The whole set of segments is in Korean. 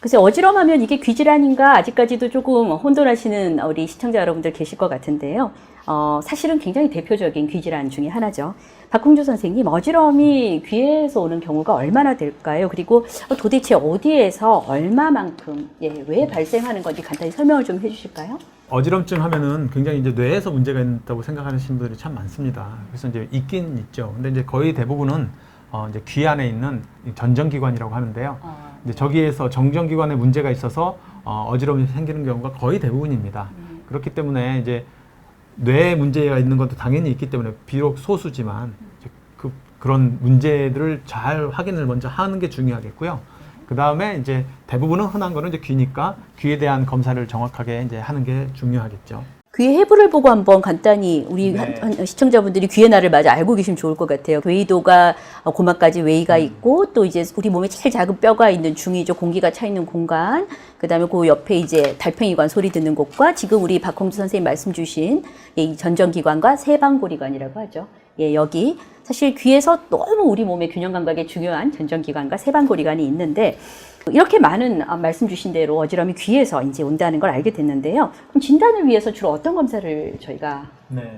글쎄 어지럼하면 이게 귀질환인가 아직까지도 조금 혼돈하시는 우리 시청자 여러분들 계실 것 같은데요. 사실은 굉장히 대표적인 귀질환 중에 하나죠. 박홍주 선생님, 어지럼이 귀에서 오는 경우가 얼마나 될까요? 그리고 도대체 어디에서 얼마만큼, 왜 발생하는 건지 간단히 설명을 좀 해주실까요? 어지럼증 하면은 굉장히 이제 뇌에서 문제가 있다고 생각하시는 분들이 참 많습니다. 그래서 이제 있긴 있죠. 근데 이제 거의 대부분은 이제 귀 안에 있는 전정기관이라고 하는데요. 이제 저기에서 정전기관에 문제가 있어서 어지럼이 생기는 경우가 거의 대부분입니다. 그렇기 때문에 이제 뇌에 문제가 있는 것도 당연히 있기 때문에 비록 소수지만 그런 문제들을 잘 확인을 먼저 하는 게 중요하겠고요. 그 다음에 이제 대부분은 흔한 거는 이제 귀니까 귀에 대한 검사를 정확하게 이제 하는 게 중요하겠죠. 귀의 해부를 보고 한번 간단히 우리 시청자분들이 귀의 날을 맞아 알고 계시면 좋을 것 같아요. 외이도가 고막까지 외이가 있고 또 이제 우리 몸에 제일 작은 뼈가 있는 중이죠. 공기가 차 있는 공간. 그다음에 그 옆에 이제 달팽이관 소리 듣는 곳과 지금 우리 박홍주 선생님 말씀 주신 이 전정기관과 세방고리관이라고 하죠. 여기 사실 귀에서 너무 우리 몸의 균형 감각에 중요한 전정기관과 세방고리관이 있는데 이렇게 많은 말씀 주신 대로 어지럼이 귀에서 이제 온다는 걸 알게 됐는데요. 그럼 진단을 위해서 주로 어떤 검사를 저희가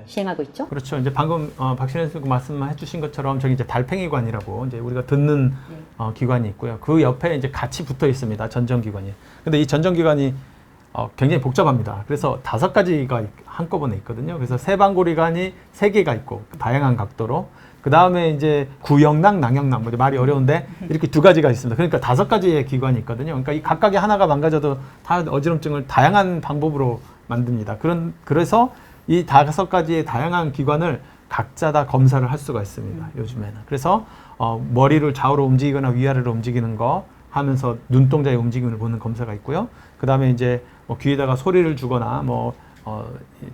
시행하고 있죠? 그렇죠. 이제 방금 박신혜 선생님 말씀해 주신 것처럼 저기 이제 달팽이관이라고 이제 우리가 듣는 기관이 있고요. 그 옆에 이제 같이 붙어 있습니다. 전정기관이. 근데 이 전정기관이 굉장히 복잡합니다. 그래서 5가지가 한꺼번에 있거든요. 그래서 세방고리관이 3개가 있고 다양한 각도로 그 다음에 이제 구영낭, 낭영낭, 말이 어려운데 이렇게 2가지가 있습니다. 그러니까 5가지의 기관이 있거든요. 그러니까 이 각각의 하나가 망가져도 다 어지럼증을 다양한 방법으로 만듭니다. 그래서 이 5가지의 다양한 기관을 각자 다 검사를 할 수가 있습니다. 요즘에는. 그래서 머리를 좌우로 움직이거나 위아래로 움직이는 거 하면서 눈동자의 움직임을 보는 검사가 있고요. 그 다음에 이제 귀에다가 소리를 주거나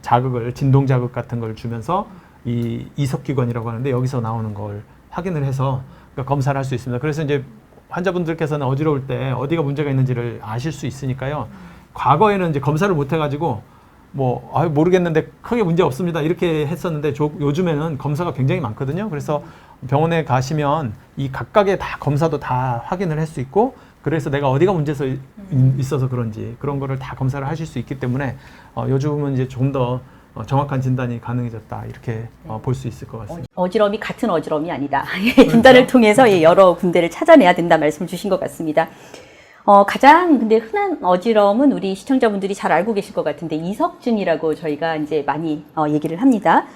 자극을, 진동 자극 같은 걸 주면서 이 이석기관이라고 하는데 여기서 나오는 걸 확인을 해서 그러니까 검사를 할 수 있습니다. 그래서 이제 환자분들께서는 어지러울 때 어디가 문제가 있는지를 아실 수 있으니까요. 과거에는 이제 검사를 못 해가지고 모르겠는데 크게 문제 없습니다 이렇게 했었는데 요즘에는 검사가 굉장히 많거든요. 그래서 병원에 가시면 이 각각의 다 검사도 다 확인을 할 수 있고 그래서 내가 어디가 문제가 있어서 그런지 그런 거를 다 검사를 하실 수 있기 때문에 요즘은 이제 좀 더 정확한 진단이 가능해졌다 이렇게 볼 수 있을 것 같습니다. 어지럼이 같은 어지럼이 아니다. 진단을 통해서 여러 군데를 찾아내야 된다 말씀 주신 것 같습니다. 가장 근데 흔한 어지럼은 우리 시청자분들이 잘 알고 계실 것 같은데 이석증이라고 저희가 이제 많이 얘기를 합니다.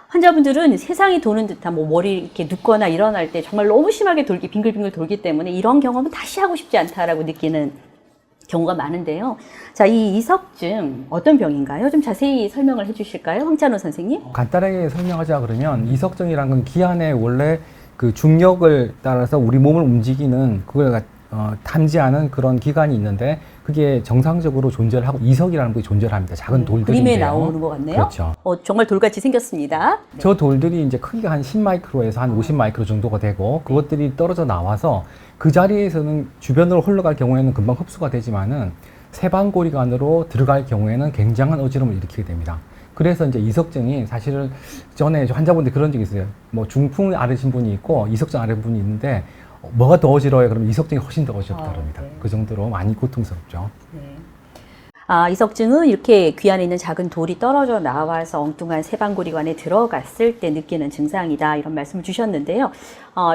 환자분들은 세상이 도는 듯한 머리 이렇게 눕거나 일어날 때 정말 너무 심하게 빙글빙글 돌기 때문에 이런 경험은 다시 하고 싶지 않다라고 느끼는 경우가 많은데요. 자, 이 이석증 어떤 병인가요? 좀 자세히 설명을 해주실까요? 황찬호 선생님? 간단하게 설명하자 그러면 이석증이라는 건 귀 안에 원래 그 중력을 따라서 우리 몸을 움직이는 그걸 탐지하는 그런 기관이 있는데 그게 정상적으로 존재를 하고 이석이라는 게 존재를 합니다. 작은 돌들인데요. 그림에 나오는 것 같네요. 그렇죠. 정말 돌같이 생겼습니다. 저 돌들이 이제 크기가 한 10마이크로에서 한 50마이크로 정도가 되고 그것들이 떨어져 나와서 그 자리에서는 주변으로 흘러갈 경우에는 금방 흡수가 되지만은 세방고리관으로 들어갈 경우에는 굉장한 어지럼을 일으키게 됩니다. 그래서 이제 이석증이 사실은 전에 환자분들 그런 적이 있어요. 중풍 앓으신 분이 있고 이석증 앓은 분이 있는데 뭐가 더 어지러워요? 그러면 이석증이 훨씬 더 어지럽다 그럽니다. 네. 그 정도로 많이 고통스럽죠. 네. 이석증은 이렇게 귀 안에 있는 작은 돌이 떨어져 나와서 엉뚱한 세방고리관에 들어갔을 때 느끼는 증상이다 이런 말씀을 주셨는데요.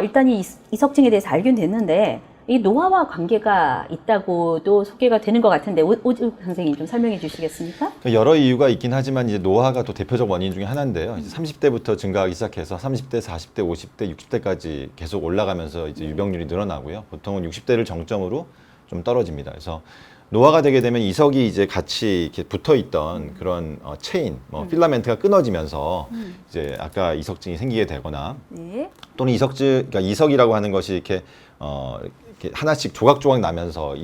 일단 이 이석증에 대해서 알긴 됐는데 이 노화와 관계가 있다고도 소개가 되는 것 같은데 오주 선생님 좀 설명해 주시겠습니까? 여러 이유가 있긴 하지만 이제 노화가 또 대표적 원인 중에 하나인데요. 이제 30대부터 증가하기 시작해서 30대, 40대, 50대, 60대까지 계속 올라가면서 이제 유병률이 늘어나고요. 보통은 60대를 정점으로 좀 떨어집니다. 그래서 노화가 되게 되면 이석이 이제 같이 이렇게 붙어 있던 그런 체인, 필라멘트가 끊어지면서 이제 아까 이석증이 생기게 되거나 또는 그러니까 이석이라고 하는 것이 이렇게 하나씩 조각조각 나면서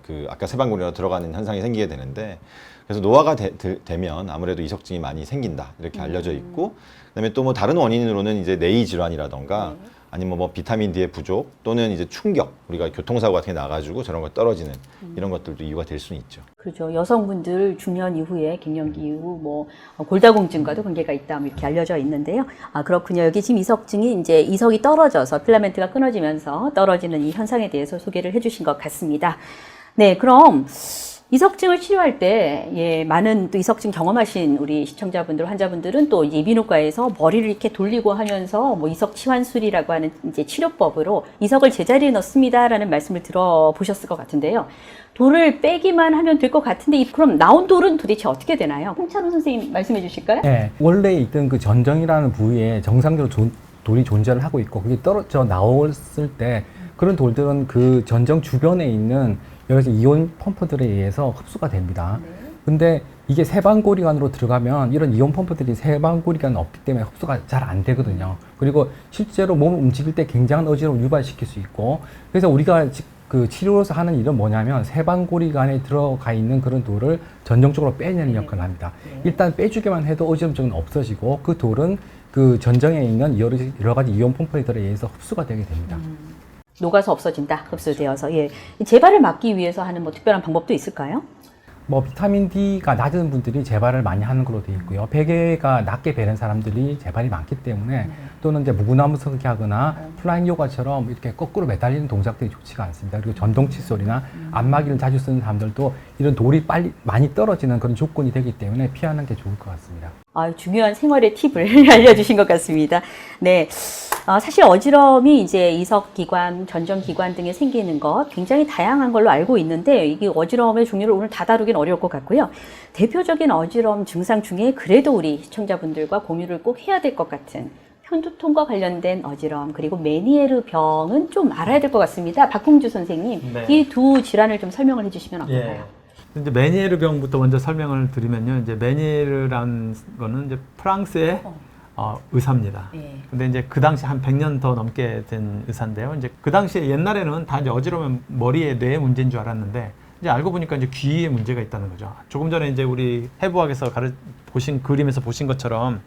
그 아까 세방고리로 들어가는 현상이 생기게 되는데 그래서 노화가 되면 아무래도 이석증이 많이 생긴다 이렇게 알려져 있고 그다음에 또 다른 원인으로는 이제 뇌의 질환이라던가 아니면 비타민 D의 부족 또는 이제 충격 우리가 교통사고 같은 게 나가지고 저런 거 떨어지는 이런 것들도 이유가 될 수는 있죠. 그렇죠. 여성분들 중년 이후에 갱년기 이후 골다공증과도 관계가 있다 이렇게 알려져 있는데요. 그렇군요. 여기 지금 이석증이 이제 이석이 떨어져서 필라멘트가 끊어지면서 떨어지는 이 현상에 대해서 소개를 해주신 것 같습니다. 네, 그럼 이석증을 치료할 때, 예, 많은 또 이석증 경험하신 우리 시청자분들, 환자분들은 또 이제 이비인후과에서 머리를 이렇게 돌리고 하면서 뭐 이석 치환술이라고 하는 이제 치료법으로 이석을 제자리에 넣습니다라는 말씀을 들어보셨을 것 같은데요. 돌을 빼기만 하면 될 것 같은데, 그럼 나온 돌은 도대체 어떻게 되나요? 홍찬호 선생님 말씀해 주실까요? 네, 원래 있던 그 전정이라는 부위에 정상적으로 돌이 존재를 하고 있고 그게 떨어져 나왔을 때 그런 돌들은 그 전정 주변에 있는 여러 가지 이온 펌프들에 의해서 흡수가 됩니다. 근데 이게 세방고리관으로 들어가면 이런 이온 펌프들이 세방고리관에 없기 때문에 흡수가 잘 안 되거든요. 그리고 실제로 몸을 움직일 때 굉장한 어지러움을 유발시킬 수 있고 그래서 우리가 그 치료로서 하는 일은 뭐냐면 세방고리관에 들어가 있는 그런 돌을 전정적으로 빼내는 역할을 합니다. 일단 빼주기만 해도 어지럼증은 없어지고 그 돌은 그 전정에 있는 여러 가지 이온 펌프들에 의해서 흡수가 되게 됩니다. 녹아서 없어진다, 흡수되어서. 예. 재발을 막기 위해서 하는 뭐 특별한 방법도 있을까요? 뭐 비타민 D가 낮은 분들이 재발을 많이 하는 걸로 되어 있고요. 베개가 낮게 베는 사람들이 재발이 많기 때문에 또는 이제 무구나무 서기 하거나 플라잉 요가처럼 이렇게 거꾸로 매달리는 동작들이 좋지가 않습니다. 그리고 전동 칫솔이나 안마기를 자주 쓰는 사람들도 이런 돌이 빨리 많이 떨어지는 그런 조건이 되기 때문에 피하는 게 좋을 것 같습니다. 중요한 생활의 팁을 알려주신 것 같습니다. 네. 사실 어지럼이 이제 이석기관, 전정기관 등에 생기는 것 굉장히 다양한 걸로 알고 있는데 이게 어지럼의 종류를 오늘 다 다루긴 어려울 것 같고요. 대표적인 어지럼 증상 중에 그래도 우리 시청자분들과 공유를 꼭 해야 될 것 같은 편두통과 관련된 어지럼 그리고 메니에르 병은 좀 알아야 될 것 같습니다. 박홍주 선생님, 네. 이 두 질환을 좀 설명을 해주시면 어떨까요? 이제 메니에르 병부터 먼저 설명을 드리면요. 이제 메니에르라는 거는 이제 프랑스의 의사입니다. 예. 근데 이제 그 당시 한 100년 더 넘게 된 의사인데요. 이제 그 당시에 옛날에는 다 이제 어지러우면 머리에 뇌에 문제인 줄 알았는데 이제 알고 보니까 이제 귀에 문제가 있다는 거죠. 조금 전에 이제 우리 해부학에서 보신 그림에서 보신 것처럼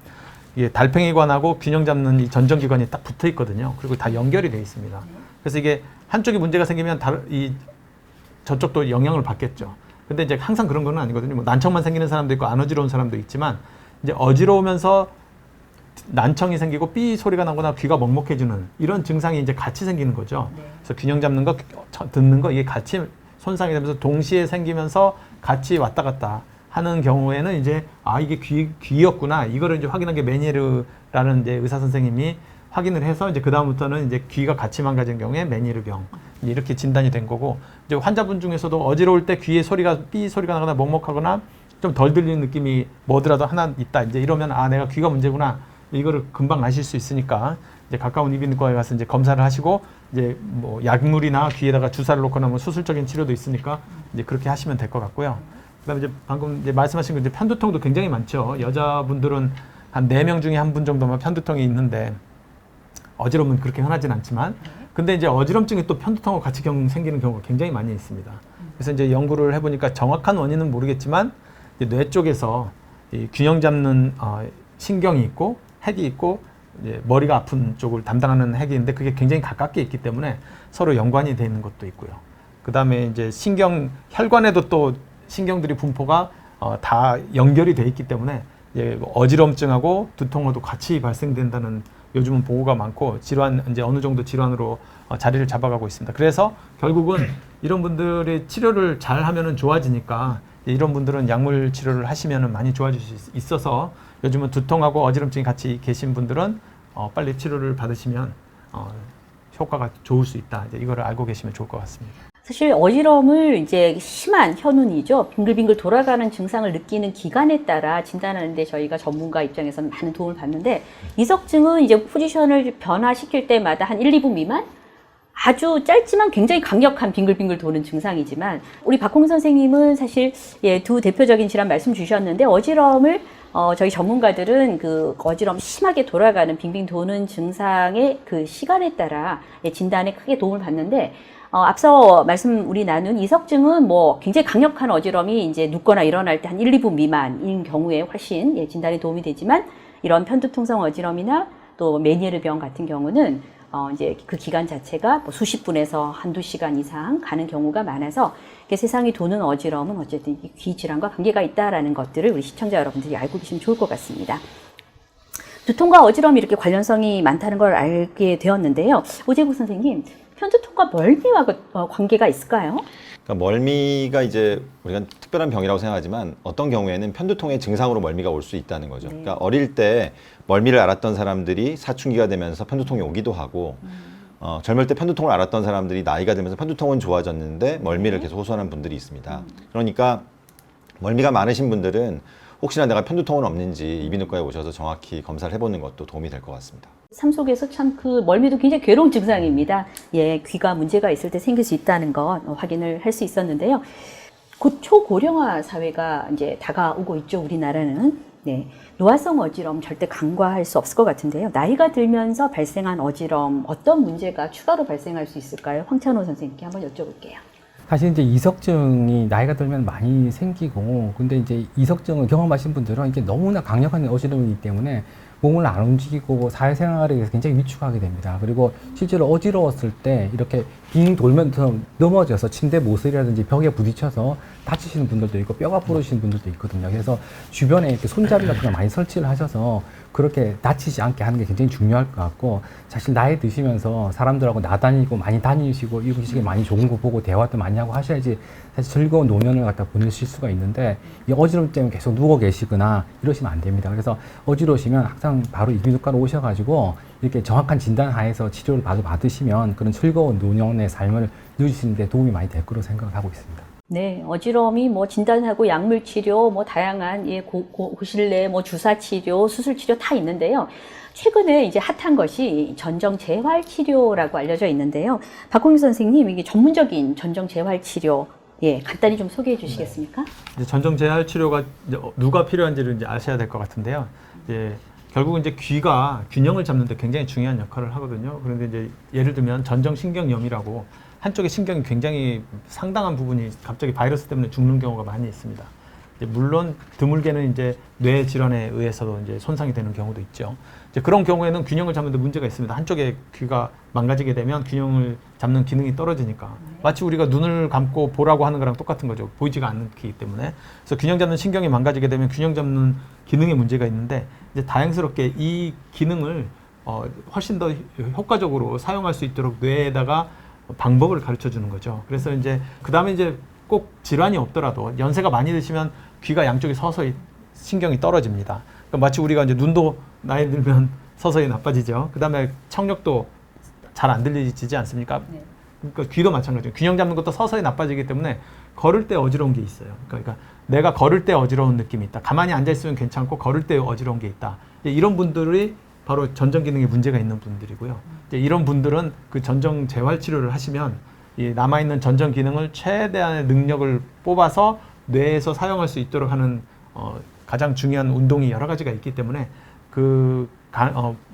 이게 달팽이관하고 균형 잡는 이 전정기관이 딱 붙어 있거든요. 그리고 다 연결이 돼 있습니다. 그래서 이게 한쪽이 문제가 생기면 저쪽도 영향을 받겠죠. 근데 이제 항상 그런 건 아니거든요. 뭐 난청만 생기는 사람도 있고 안 어지러운 사람도 있지만 이제 어지러우면서 난청이 생기고 삐 소리가 나거나 귀가 먹먹해지는 이런 증상이 이제 같이 생기는 거죠. 그래서 균형 잡는 거, 듣는 거 이게 같이 손상이 되면서 동시에 생기면서 같이 왔다 갔다 하는 경우에는 이제 이게 귀였구나 이거를 이제 확인한 게 메니에르라는 이제 의사 선생님이 확인을 해서 이제 그 다음부터는 이제 귀가 같이 망가진 경우에 메니에르병 이렇게 진단이 된 거고 이제 환자분 중에서도 어지러울 때 귀에 삐 소리가 나거나 먹먹하거나 좀 덜 들리는 느낌이 뭐더라도 하나 있다 이제 이러면 내가 귀가 문제구나 이거를 금방 아실 수 있으니까 이제 가까운 이비인후과에 가서 이제 검사를 하시고 이제 뭐 약물이나 귀에다가 주사를 놓거나 뭐 수술적인 치료도 있으니까 이제 그렇게 하시면 될 것 같고요. 그다음에 이제 방금 이제 말씀하신 거 이제 편두통도 굉장히 많죠. 여자분들은 한 4명 중에 1분 정도만 편두통이 있는데 어지럼은 그렇게 흔하진 않지만 근데 이제 어지럼증이 또 편두통하고 같이 생기는 경우가 굉장히 많이 있습니다. 그래서 이제 연구를 해보니까 정확한 원인은 모르겠지만 이제 뇌 쪽에서 이 균형 잡는 신경이 있고 핵이 있고 이제 머리가 아픈 쪽을 담당하는 핵이 있는데 그게 굉장히 가깝게 있기 때문에 서로 연관이 되어 있는 것도 있고요. 그 다음에 이제 혈관에도 또 신경들이 분포가 다 연결이 돼 있기 때문에 이제 어지럼증하고 두통하고 같이 발생된다는 요즘은 보고가 많고 이제 어느 정도 질환으로 자리를 잡아가고 있습니다. 그래서 결국은 이런 분들이 치료를 잘 하면은 좋아지니까 이런 분들은 약물 치료를 하시면은 많이 좋아질 수 있어서 요즘은 두통하고 어지럼증이 같이 계신 분들은 빨리 치료를 받으시면 효과가 좋을 수 있다. 이제 이거를 알고 계시면 좋을 것 같습니다. 사실 어지럼을 이제 심한 현운이죠. 빙글빙글 돌아가는 증상을 느끼는 기간에 따라 진단하는데 저희가 전문가 입장에서는 많은 도움을 받는데 이석증은 이제 포지션을 변화시킬 때마다 한 1, 2분 미만? 아주 짧지만 굉장히 강력한 빙글빙글 도는 증상이지만 우리 박홍 선생님은 사실 두 대표적인 질환 말씀 주셨는데 어지럼을 저희 전문가들은 그 어지럼 심하게 돌아가는 빙빙 도는 증상의 그 시간에 따라 진단에 크게 도움을 받는데 앞서 우리 나눈 이석증은 뭐 굉장히 강력한 어지럼이 이제 눕거나 일어날 때 한 1, 2분 미만인 경우에 훨씬 진단에 도움이 되지만 이런 편두통성 어지럼이나 또 메니에르병 같은 경우는 이제 그 기간 자체가 뭐 수십 분에서 한두 시간 이상 가는 경우가 많아서 세상이 도는 어지럼은 어쨌든 귀 질환과 관계가 있다라는 것들을 우리 시청자 여러분들이 알고 계시면 좋을 것 같습니다. 두통과 어지럼이 이렇게 관련성이 많다는 걸 알게 되었는데요. 오재국 선생님, 편두통과 멀미와 관계가 있을까요? 그러니까 멀미가 이제 우리가 특별한 병이라고 생각하지만 어떤 경우에는 편두통의 증상으로 멀미가 올 수 있다는 거죠. 그러니까 어릴 때 멀미를 앓았던 사람들이 사춘기가 되면서 편두통이 오기도 하고 젊을 때 편두통을 앓았던 사람들이 나이가 들면서 편두통은 좋아졌는데 멀미를 계속 호소하는 분들이 있습니다. 그러니까 멀미가 많으신 분들은 혹시나 내가 편두통은 없는지 이비인후과에 오셔서 정확히 검사를 해보는 것도 도움이 될 것 같습니다. 삶 속에서 참 그 멀미도 굉장히 괴로운 증상입니다. 예, 귀가 문제가 있을 때 생길 수 있다는 것 확인을 할 수 있었는데요. 곧 초고령화 사회가 이제 다가오고 있죠, 우리나라는. 네, 노화성 어지러움 절대 간과할 수 없을 것 같은데요. 나이가 들면서 발생한 어지러움, 어떤 문제가 추가로 발생할 수 있을까요? 황찬호 선생님께 한번 여쭤볼게요. 사실 이제 이석증이 나이가 들면 많이 생기고, 근데 이제 이석증을 경험하신 분들은 이게 너무나 강력한 어지러움이기 때문에 몸을 안 움직이고 사회생활에 굉장히 위축하게 됩니다. 그리고 실제로 어지러웠을 때 이렇게 빙 돌면서 넘어져서 침대 모서리라든지 벽에 부딪혀서 다치시는 분들도 있고 뼈가 부러지시는 분들도 있거든요. 그래서 주변에 이렇게 손잡이 같은 거 많이 설치를 하셔서 그렇게 다치지 않게 하는 게 굉장히 중요할 것 같고, 사실 나이 드시면서 사람들하고 나다니고 많이 다니시고 이러시기 많이 좋은 거 보고 대화도 많이 하고 하셔야지 사실 즐거운 노년을 갖다 보내실 수가 있는데, 이 어지러움 때문에 계속 누워 계시거나 이러시면 안 됩니다. 그래서 어지러우시면 항상 바로 이비인후과로 오셔가지고 이렇게 정확한 진단 하에서 치료를 받으시면 그런 즐거운 노년의 삶을 누리시는데 도움이 많이 될 거로 생각을 하고 있습니다. 네, 어지러움이 뭐 진단하고 약물 치료, 뭐 다양한 예, 고실내 뭐 주사 치료, 수술 치료 다 있는데요. 최근에 이제 핫한 것이 전정 재활 치료라고 알려져 있는데요. 박홍규 선생님, 이게 전문적인 전정 재활 치료, 예, 간단히 좀 소개해 주시겠습니까? 이제 전정 재활 치료가 이제 누가 필요한지를 이제 아셔야 될 것 같은데요. 이제 결국은 이제 귀가 균형을 잡는 데 굉장히 중요한 역할을 하거든요. 그런데 이제 예를 들면 전정신경염이라고 한쪽의 신경이 굉장히 상당한 부분이 갑자기 바이러스 때문에 죽는 경우가 많이 있습니다. 이제 물론 드물게는 이제 뇌 질환에 의해서도 이제 손상이 되는 경우도 있죠. 이제 그런 경우에는 균형을 잡는 데 문제가 있습니다. 한쪽의 귀가 망가지게 되면 균형을 잡는 기능이 떨어지니까 마치 우리가 눈을 감고 보라고 하는 거랑 똑같은 거죠. 보이지가 않기 때문에. 그래서 균형 잡는 신경이 망가지게 되면 균형 잡는 기능에 문제가 있는데, 이제 다행스럽게 이 기능을 훨씬 더 효과적으로 사용할 수 있도록 뇌에다가 방법을 가르쳐 주는 거죠. 그래서 이제 그 다음에 이제 꼭 질환이 없더라도 연세가 많이 드시면 귀가 양쪽이 서서히 신경이 떨어집니다. 그러니까 마치 우리가 이제 눈도 나이 들면 서서히 나빠지죠. 그 다음에 청력도 잘 안 들리지 않습니까? 네. 그러니까 귀도 마찬가지죠. 균형 잡는 것도 서서히 나빠지기 때문에 걸을 때 어지러운 게 있어요. 그러니까 내가 걸을 때 어지러운 느낌이 있다. 가만히 앉아 있으면 괜찮고 걸을 때 어지러운 게 있다. 이런 분들이 바로 전정 기능에 문제가 있는 분들이고요. 이제 이런 분들은 그 전정 재활 치료를 하시면 이 남아있는 전정 기능을 최대한의 능력을 뽑아서 뇌에서 사용할 수 있도록 하는 가장 중요한 운동이 여러 가지가 있기 때문에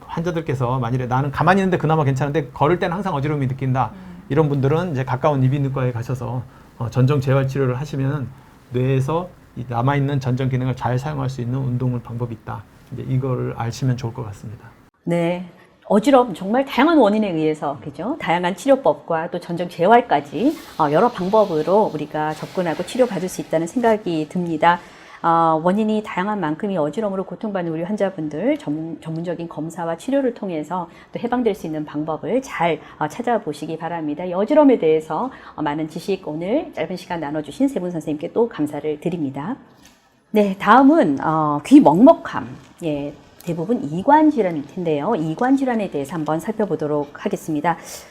환자들께서 만일에 나는 가만히 있는데 그나마 괜찮은데 걸을 때는 항상 어지러움이 느낀다. 이런 분들은 이제 가까운 이비인후과에 가셔서 전정 재활 치료를 하시면 뇌에서 이 남아있는 전정 기능을 잘 사용할 수 있는 운동을 방법이 있다. 이제 이거를 아시면 좋을 것 같습니다. 네. 어지러움 정말 다양한 원인에 의해서 그죠? 다양한 치료법과 또 전정 재활까지 여러 방법으로 우리가 접근하고 치료받을 수 있다는 생각이 듭니다. 원인이 다양한 만큼 이 어지러움으로 고통받는 우리 환자분들 전문적인 검사와 치료를 통해서 또 해방될 수 있는 방법을 잘 찾아보시기 바랍니다. 이 어지러움에 대해서 많은 지식 오늘 짧은 시간 나눠주신 세 분 선생님께 또 감사를 드립니다. 네, 다음은 귀 먹먹함. 예, 대부분 이관 질환일 텐데요. 이관 질환에 대해서 한번 살펴보도록 하겠습니다.